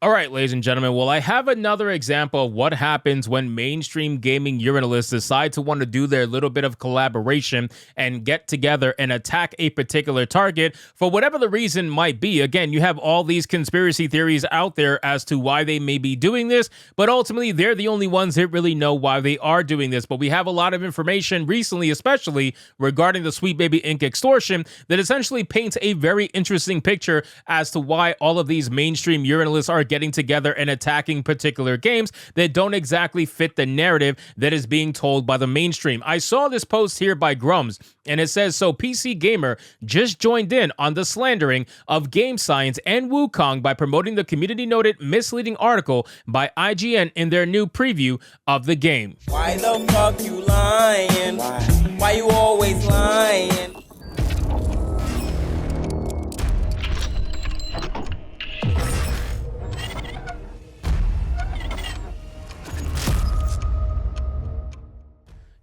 All right, ladies and gentlemen, well, I have another example of what happens when mainstream gaming journalists decide to want to do their little bit of collaboration and get together and attack a particular target for whatever the reason might be. Again, you have all these conspiracy theories out there as to why they may be doing this, but ultimately they're the only ones that really know why they are doing this. But we have a lot of information recently, especially regarding the Sweet Baby Inc. extortion, that essentially paints a very interesting picture as to why all of these mainstream journalists are getting together and attacking particular games that don't exactly fit the narrative that is being told by the mainstream. I saw this post here by Grums, and it says, so PC Gamer just joined in on the slandering of game science and Wukong by promoting the community-noted misleading article by IGN in their new preview of the game. Why the fuck you lying? Why you always lying?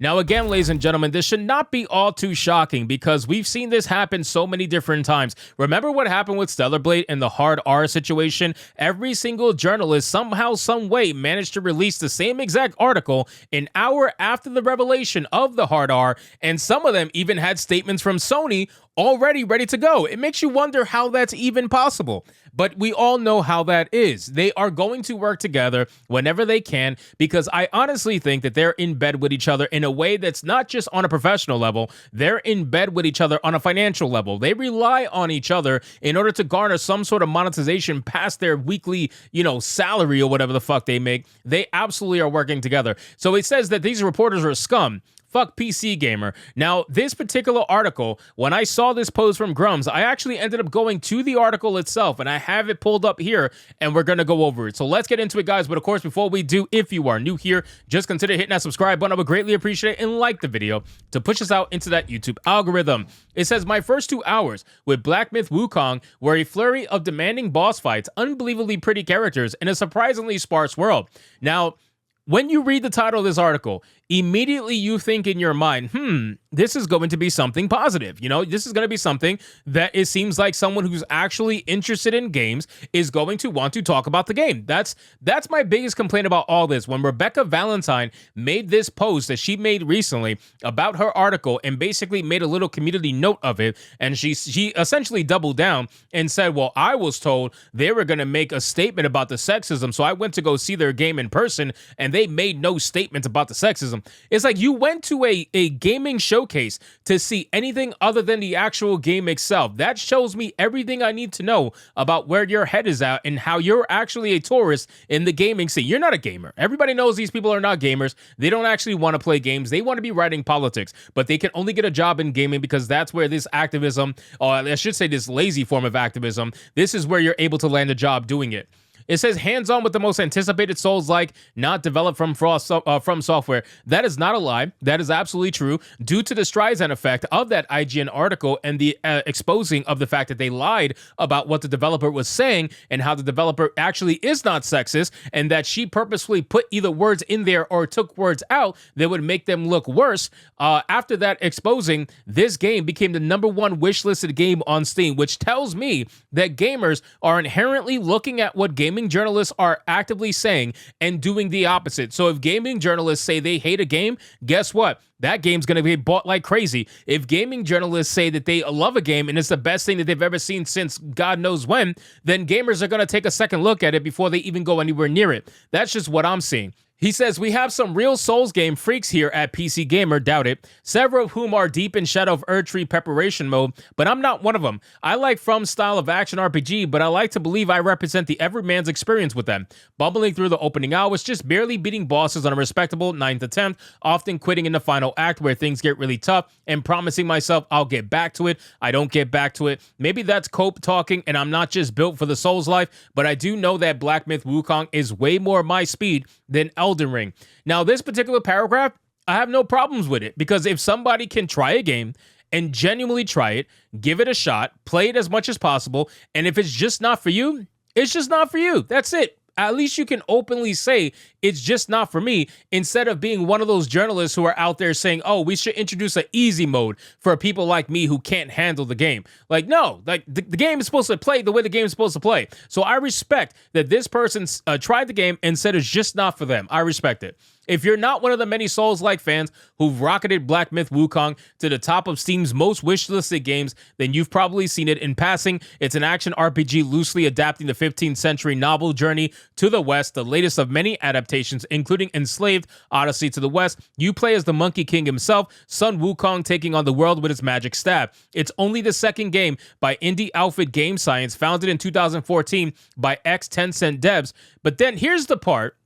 Now, again, ladies and gentlemen, this should not be all too shocking because we've seen this happen so many different times. Remember what happened with Stellar Blade and the hard R situation? Every single journalist somehow, some way managed to release the same exact article an hour after the revelation of the hard R, and some of them even had statements from Sony already ready to go. It makes you wonder how that's even possible. But we all know how that is. They are going to work together whenever they can because I honestly think that they're in bed with each other in a way that's not just on a professional level. They're in bed with each other on a financial level. They rely on each other in order to garner some sort of monetization past their weekly, salary or whatever the fuck they make. They absolutely are working together. So it says that these reporters are scum. Fuck PC Gamer. Now, this particular article, when I saw this post from Grums, I actually ended up going to the article itself, and I have it pulled up here, and we're going to go over it. So let's get into it, guys. But of course, before we do, if you are new here, just consider hitting that subscribe button. I would greatly appreciate it, and like the video to push us out into that YouTube algorithm. It says, my first 2 hours with Black Myth Wukong were a flurry of demanding boss fights, unbelievably pretty characters, and a surprisingly sparse world. Now, when you read the title of this article, immediately you think in your mind, this is going to be something positive. This is going to be something that it seems like someone who's actually interested in games is going to want to talk about the game. That's my biggest complaint about all this. When Rebecca Valentine made this post that she made recently about her article and basically made a little community note of it, and she essentially doubled down and said, well, I was told they were going to make a statement about the sexism, so I went to go see their game in person, and they made no statements about the sexism. It's like you went to a gaming showcase to see anything other than the actual game itself. That shows me everything I need to know about where your head is at and how you're actually a tourist in the gaming scene. You're not a gamer. Everybody knows these people are not gamers. They don't actually want to play games. They want to be writing politics, but they can only get a job in gaming because that's where this activism, or I should say this lazy form of activism, this is where you're able to land a job doing it. It says hands-on with the most anticipated Souls-like, not developed from From Software. That is not a lie. That is absolutely true. Due to the Streisand effect of that IGN article and the exposing of the fact that they lied about what the developer was saying and how the developer actually is not sexist and that she purposefully put either words in there or took words out that would make them look worse. After that exposing, this game became the #1 wishlisted game on Steam, which tells me that gamers are inherently looking at what gaming journalists are actively saying and doing the opposite. So if gaming journalists say they hate a game, guess what? That game's going to be bought like crazy. If gaming journalists say that they love a game and it's the best thing that they've ever seen since God knows when, then gamers are going to take a second look at it before they even go anywhere near it. That's just what I'm seeing. He says, we have some real Souls game freaks here at PC Gamer, doubt it, several of whom are deep in Shadow of Erdtree preparation mode, but I'm not one of them. I like From's style of action RPG, but I like to believe I represent the everyman's experience with them. Bumbling through the opening hours, just barely beating bosses on a respectable 9th attempt, often quitting in the final act where things get really tough, and promising myself I'll get back to it. I don't get back to it. Maybe that's cope talking, and I'm not just built for the Souls life, but I do know that Black Myth Wukong is way more my speed than Elden Ring. Now, this particular paragraph, I have no problems with it because if somebody can try a game and genuinely try it, give it a shot, play it as much as possible, and if it's just not for you, it's just not for you. That's it. At least you can openly say it's just not for me, instead of being one of those journalists who are out there saying, oh, we should introduce an easy mode for people like me who can't handle the game. Like, no, like the game is supposed to play the way the game is supposed to play. So I respect that this person tried the game and said it's just not for them. I respect it. If you're not one of the many Souls-like fans who've rocketed Black Myth Wukong to the top of Steam's most wishlisted games, then you've probably seen it in passing. It's an action RPG loosely adapting the 15th century novel Journey to the West, the latest of many adaptations, including Enslaved, Odyssey to the West. You play as the Monkey King himself, Sun Wukong, taking on the world with his magic staff. It's only the second game by indie outfit Game Science, founded in 2014 by ex-Tencent devs. But then here's the part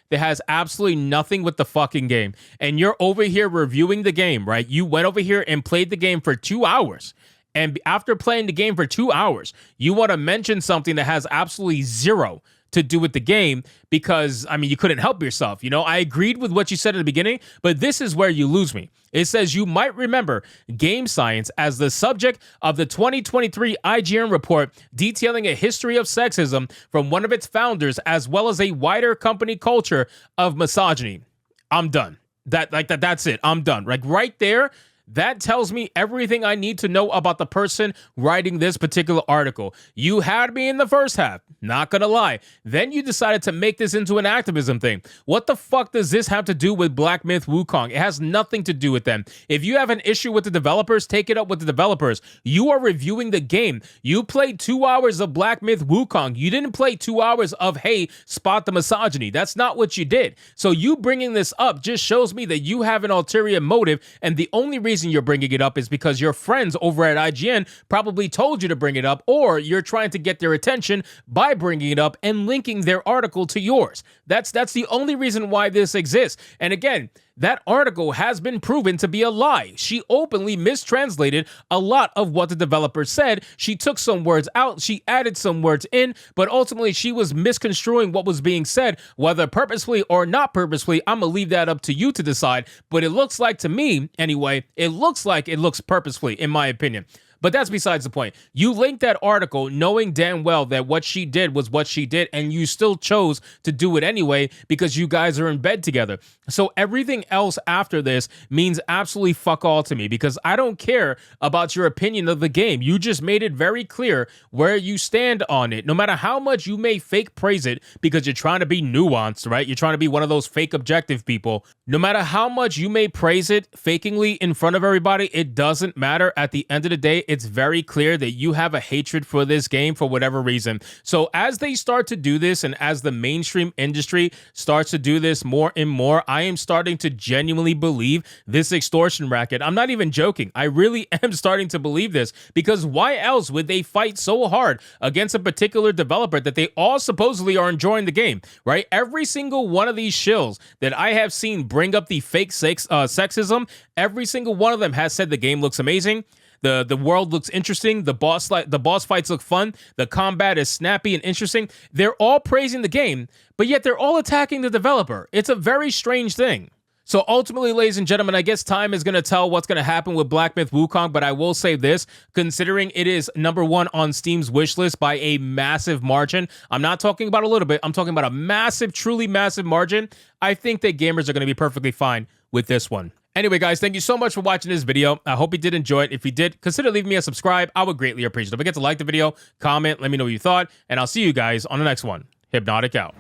that has absolutely nothing with the fucking game. And you're over here reviewing the game, right? You went over here and played the game for 2 hours. And after playing the game for 2 hours, you want to mention something that has absolutely zero to do with the game because, I mean, you couldn't help yourself. You know, I agreed with what you said at the beginning, but this is where you lose me. It says you might remember Game Science as the subject of the 2023 IGN report detailing a history of sexism from one of its founders, as well as a wider company culture of misogyny. I'm done. That's it. I'm done. Like right there, that tells me everything I need to know about the person writing this particular article. You had me in the first half, not gonna lie. Then you decided to make this into an activism thing. What the fuck does this have to do with Black Myth Wukong? It has nothing to do with them. If you have an issue with the developers, take it up with the developers. You are reviewing the game. You played 2 hours of Black Myth Wukong. You didn't play 2 hours of, hey, spot the misogyny. That's not what you did. So you bringing this up just shows me that you have an ulterior motive, and the only reason you're bringing it up is because your friends over at IGN probably told you to bring it up, or you're trying to get their attention by bringing it up and linking their article to yours. That's the only reason why this exists. And again, that article has been proven to be a lie. She openly mistranslated a lot of what the developer said. She took some words out, she added some words in, but ultimately she was misconstruing what was being said, whether purposefully or not purposefully. I'm gonna leave that up to you to decide, but it looks like to me, anyway, it looks purposefully, in my opinion. But that's besides the point. You linked that article knowing damn well that what she did was what she did, and you still chose to do it anyway because you guys are in bed together. So everything else after this means absolutely fuck all to me because I don't care about your opinion of the game. You just made it very clear where you stand on it. No matter how much you may fake praise it because you're trying to be nuanced, right? You're trying to be one of those fake objective people. No matter how much you may praise it fakingly in front of everybody, it doesn't matter. At the end of the day, it's very clear that you have a hatred for this game for whatever reason. So as they start to do this, and as the mainstream industry starts to do this more and more, I am starting to genuinely believe this extortion racket. I'm not even joking. I really am starting to believe this, because why else would they fight so hard against a particular developer that they all supposedly are enjoying the game, right? Every single one of these shills that I have seen bring up the fake sexism, every single one of them has said the game looks amazing. The world looks interesting. The boss fights look fun. The combat is snappy and interesting. They're all praising the game, but yet they're all attacking the developer. It's a very strange thing. So ultimately, ladies and gentlemen, I guess time is going to tell what's going to happen with Black Myth Wukong, but I will say this, considering it is #1 on Steam's wish list by a massive margin, I'm not talking about a little bit, I'm talking about a massive, truly massive margin, I think that gamers are going to be perfectly fine with this one. Anyway, guys, thank you so much for watching this video. I hope you did enjoy it. If you did, consider leaving me a subscribe. I would greatly appreciate it. Don't forget to like the video, comment, let me know what you thought, and I'll see you guys on the next one. Hypnotic out.